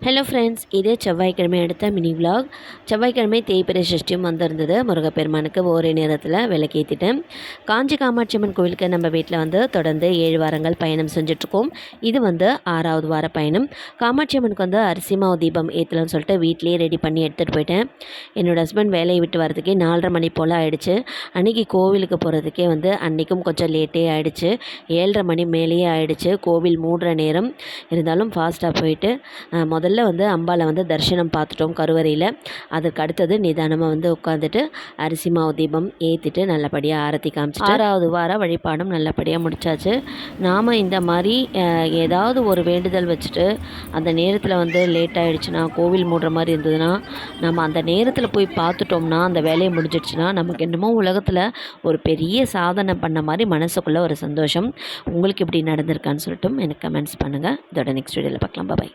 Hello friends, இதே செவ்வாய்க்கிழமை எடுத்த மினி விலாக். செவ்வாய்க்கிழமை தேய்பிறை சஷ்டியும் வந்திருந்தது. முருகப்பெருமானுக்கு ஒரே நேரத்தில் விளக்கேற்றிட்டேன். காஞ்சி காமாட்சி அம்மன் கோவிலுக்கு நம்ம வீட்டில் தொடர்ந்து 7 வாரங்கள் பயணம் செஞ்சிட்ருக்கோம். இது 6வது வார பயணம். காமாட்சி அம்மனுக்கு அரிசி மாவு தீபம் ஏற்றலாம்னு சொல்லிட்டு வீட்லேயே ரெடி பண்ணி எடுத்துகிட்டு போயிட்டேன். என்னோடய ஹஸ்பண்ட் வேலையை விட்டு வரதுக்கே 4:30 மணி போல் ஆகிடுச்சு. அன்றைக்கி கோவிலுக்கு போகிறதுக்கே அன்றைக்கும் கொஞ்சம் லேட்டே ஆகிடுச்சு. 7:30 மணி மேலேயே ஆகிடுச்சு. கோவில் மூடுற நேரம் இருந்தாலும் ஃபாஸ்ட்டாக போயிட்டு முதல்ல அம்பாவை தரிசனம் பார்த்துட்டோம் கருவறையில். அதுக்கு அடுத்தது நிதானமாக உட்காந்துட்டு அரிசி மாவு தீபம் ஏற்றிட்டு நல்லபடியாக ஆரத்தி காமிச்சிட்டு 6வது வார வழிபாடும் நல்லபடியாக முடித்தாச்சு. நாம் இந்த மாதிரி ஏதாவது ஒரு வேண்டுதல் வச்சுட்டு அந்த நேரத்தில் லேட் ஆகிடுச்சுன்னா, கோவில் மூடுற மாதிரி இருந்ததுன்னா, நம்ம அந்த நேரத்தில் போய் பார்த்துட்டோம்னா அந்த வேலையை முடிஞ்சிடுச்சுன்னா நமக்கு என்னமோ உலகத்தில் ஒரு பெரிய சாதனை பண்ண மாதிரி மனசுக்குள்ளே ஒரு சந்தோஷம். உங்களுக்கு இப்படி நடந்திருக்கான்னு சொல்லிட்டு எனக்கு கமெண்ட்ஸ் பண்ணுங்கள். இதோட நெக்ஸ்ட் வீடியோவில் பார்க்கலாம். பாய்.